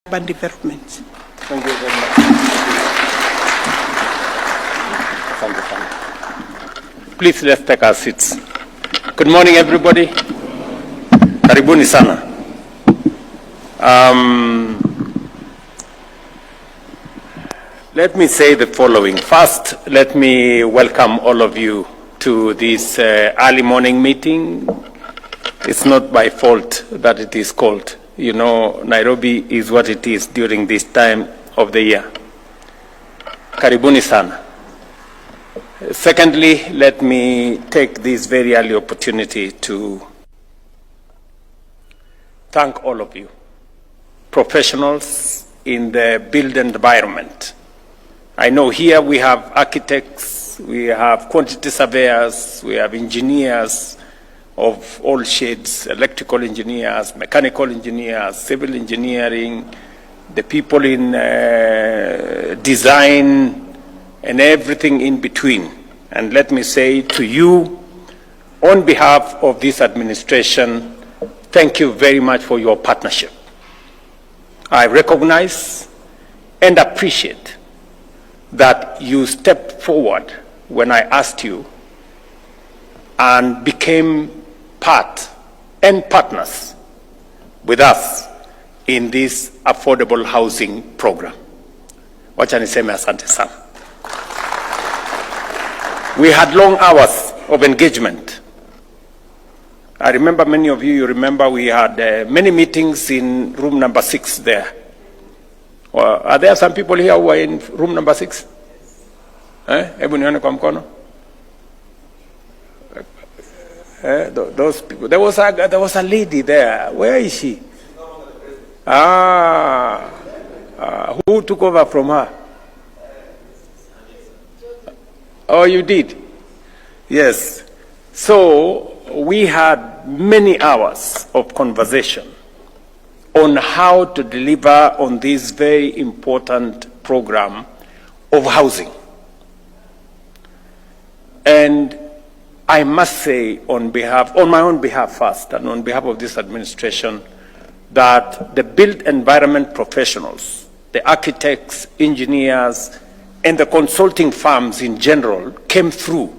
urban development. Thank you very much. Thank you. Please, let's take our seats. Good morning, everybody. Karibuni sana. Let me say the following. First, let me welcome all of you to this early morning meeting. It's not by fault that it is called. You know, Nairobi is what it is during this time of the year. Karibuni sana. Secondly, let me take this very early opportunity to thank all of you, professionals in the built environment. I know here we have architects, we have quantity surveyors, we have engineers of all shades, electrical engineers, mechanical engineers, civil engineering, the people in design, and everything in between. And let me say to you, on behalf of this administration, thank you very much for your partnership. I recognize and appreciate that you stepped forward when I asked you and became part and partners with us in this affordable housing program. Wacha niseme asante sana. We had long hours of engagement. I remember many of you remember we had many meetings in room number 6 there. Are there some people here who are in room number 6? Hebu nione kwa mkono. Those people. There was a lady there. Where is she? Who took over from her? Oh, you did? Yes. So we had many hours of conversation on how to deliver on this very important program of housing. And I must say on my own behalf first, and on behalf of this administration, that the built environment professionals, the architects, engineers, and the consulting firms in general came through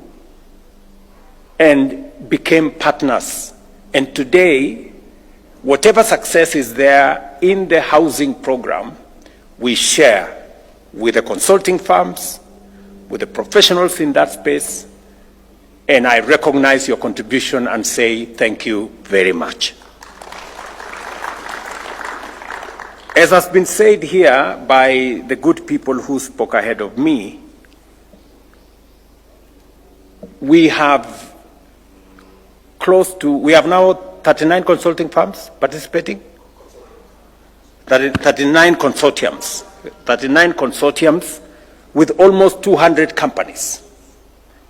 and became partners. And today, whatever success is there in the housing program, we share with the consulting firms, with the professionals in that space, and I recognize your contribution and say thank you very much. As has been said here by the good people who spoke ahead of me, we have now 39 consulting firms participating, 39 consortiums with almost 200 companies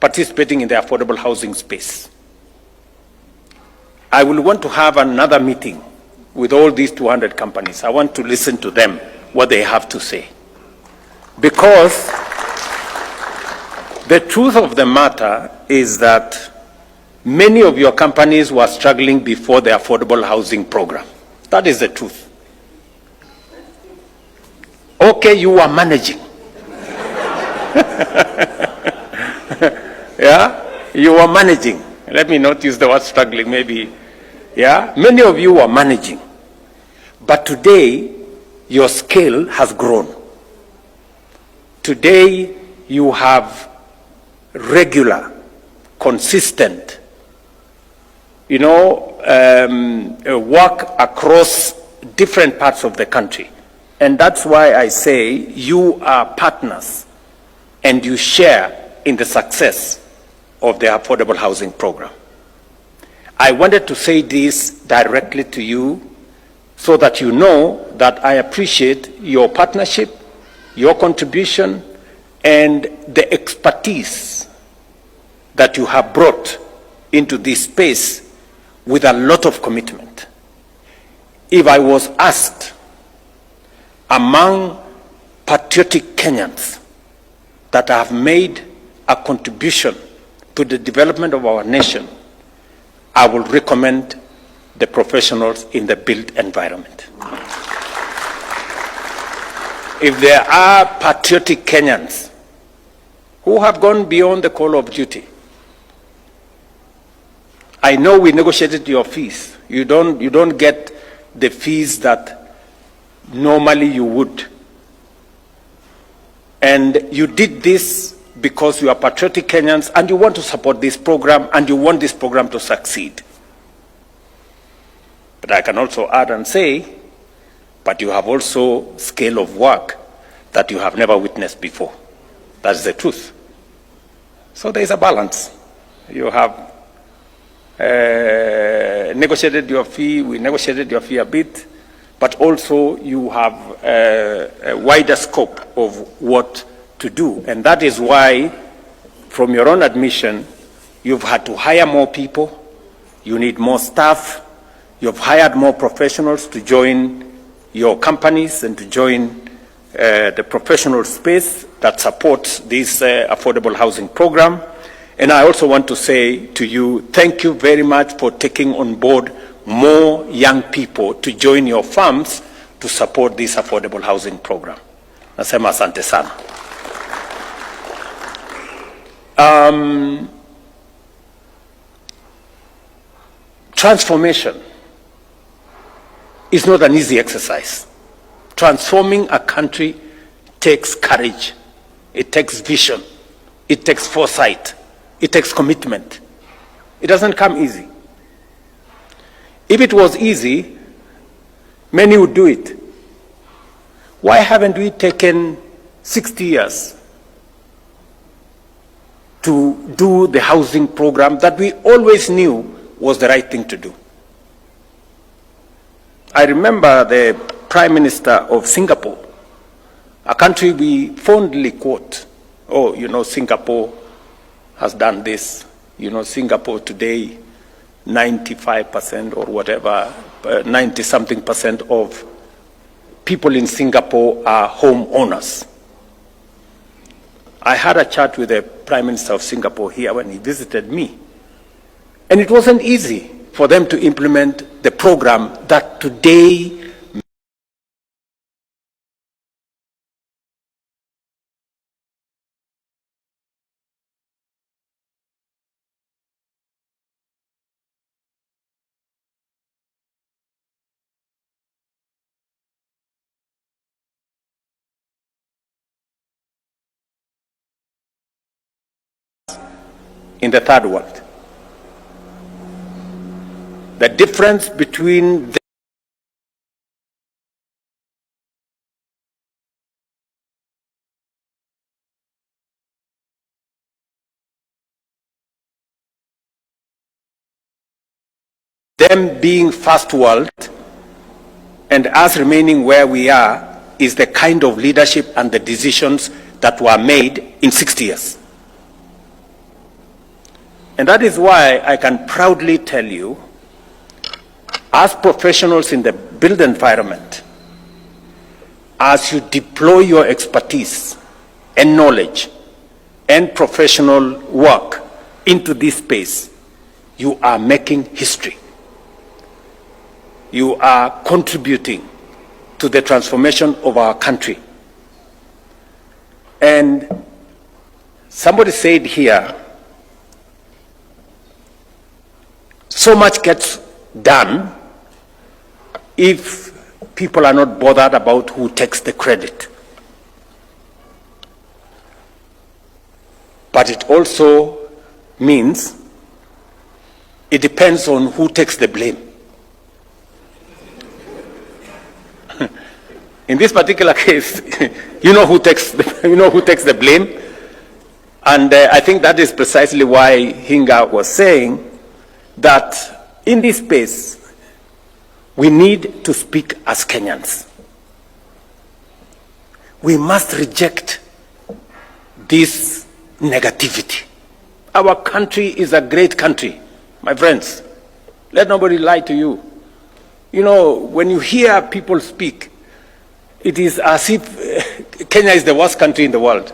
participating in the affordable housing space. I will want to have another meeting with all these 200 companies. I want to listen to them, what they have to say. Because the truth of the matter is that many of your companies were struggling before the affordable housing program. That is the truth. Okay, you were managing. Yeah, you were managing. Let me not use the word struggling, maybe. Yeah, many of you were managing. But today, your scale has grown. Today, you have regular, consistent, work across different parts of the country. And that's why I say you are partners and you share in the success of the affordable housing program. I wanted to say this directly to you so that you know that I appreciate your partnership, your contribution, and the expertise that you have brought into this space with a lot of commitment. If I was asked among patriotic Kenyans that have made a contribution to the development of our nation, I will recommend the professionals in the built environment. if there are patriotic Kenyans who have gone beyond the call of duty. I know we negotiated your fees. You don't get the fees that normally you would. And you did this because you are patriotic Kenyans and you want to support this program and you want this program to succeed. But I can also add and say, but you have also scale of work that you have never witnessed before. That's the truth. So there is a balance. You have negotiated your fee, we negotiated your fee a bit, but also you have a wider scope of what to do. And that is why, from your own admission, you've had to hire more people, you need more staff, you've hired more professionals to join your companies and to join the professional space that supports this affordable housing program. And I also want to say to you, thank you very much for taking on board more young people to join your firms to support this affordable housing program. Nasema asante sana. Transformation is not an easy exercise. Transforming a country takes courage, it takes vision, it takes foresight, it takes commitment. It doesn't come easy. If it was easy, many would do it. Why haven't we taken 60 years to do the housing program that we always knew was the right thing to do? I remember the Prime Minister of Singapore, a country we fondly quote. Oh, you know, Singapore has done this. You know, Singapore today, 95% or whatever, 90-something% of people in Singapore are homeowners. I had a chat with the Prime Minister of Singapore here when he visited me. And it wasn't easy for them to implement the program that today in the third world. The difference between them being first world and us remaining where we are is the kind of leadership and the decisions that were made in 60 years. And that is why I can proudly tell you, as professionals in the built environment, as you deploy your expertise and knowledge and professional work into this space, you are making history. You are contributing to the transformation of our country. And somebody said here, so much gets done if people are not bothered about who takes the credit. But it also means it depends on who takes the blame. In this particular case, you know who takes the blame, and I think that is precisely why Hinga was saying that in this space, we need to speak as Kenyans. We must reject this negativity. Our country is a great country, my friends. Let nobody lie to you. You know, when you hear people speak, it is as if Kenya is the worst country in the world.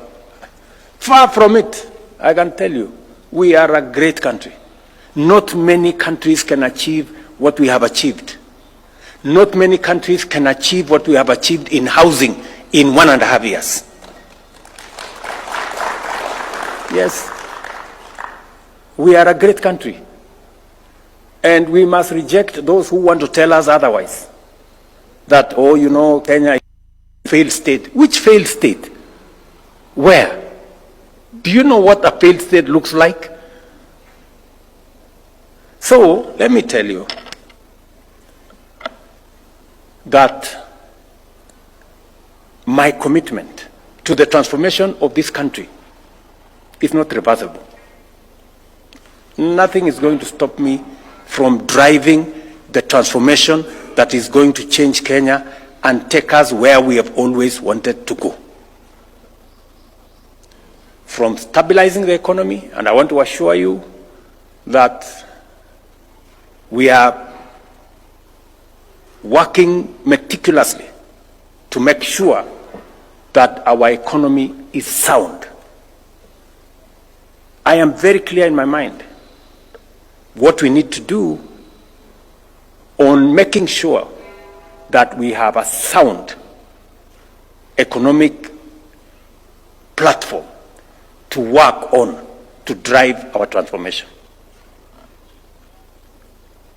Far from it, I can tell you, we are a great country. Not many countries can achieve what we have achieved. Not many countries can achieve what we have achieved in housing in 1.5 years. Yes, we are a great country, and we must reject those who want to tell us otherwise. That, oh, you know, Kenya is a failed state. Which failed state? Where? Do you know what a failed state looks like? So, let me tell you that my commitment to the transformation of this country is not reversible. Nothing is going to stop me from driving the transformation that is going to change Kenya and take us where we have always wanted to go. From stabilizing the economy, and I want to assure you that we are working meticulously to make sure that our economy is sound. I am very clear in my mind what we need to do on making sure that we have a sound economic platform to work on to drive our transformation.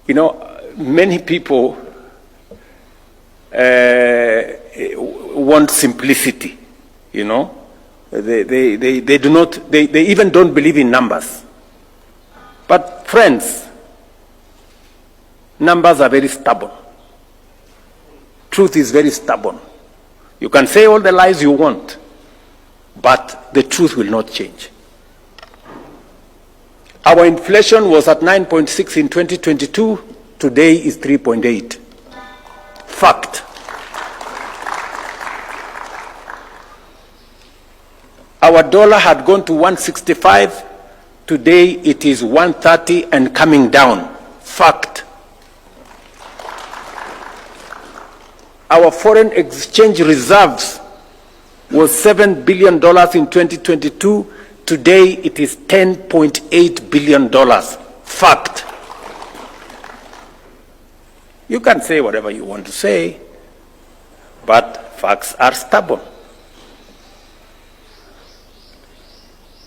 You know, many people want simplicity, you know. They do not, they even don't believe in numbers. But friends, numbers are very stubborn. Truth is very stubborn. You can say all the lies you want, but the truth will not change. Our inflation was at 9.6 in 2022. Today is 3.8. Fact. Our dollar had gone to 165. Today it is 130 and coming down. Fact. Our foreign exchange reserves was $7 billion in 2022. Today it is $10.8 billion. Fact. You can say whatever you want to say, but facts are stubborn.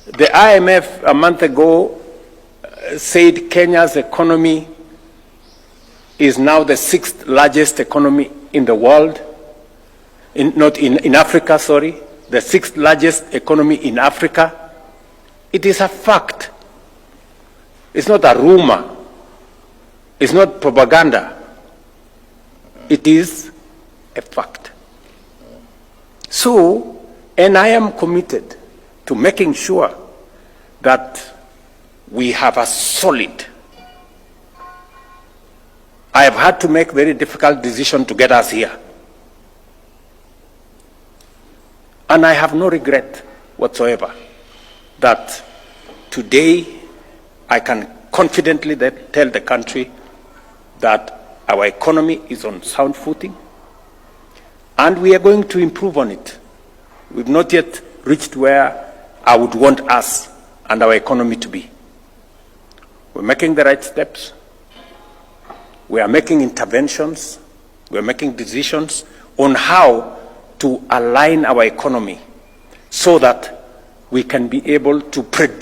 The IMF a month ago said Kenya's economy is now the 6th largest economy in the world, in Africa, sorry, the 6th largest economy in Africa. It is a fact. It's not a rumor. It's not propaganda. It is a fact. So, and I am committed to making sure that we have a solid. I have had to make very difficult decisions to get us here. And I have no regret whatsoever that today I can confidently tell the country that our economy is on sound footing and we are going to improve on it. We've not yet reached where I would want us and our economy to be. We're making the right steps. We are making interventions. We're making decisions on how to align our economy so that we can be able to predict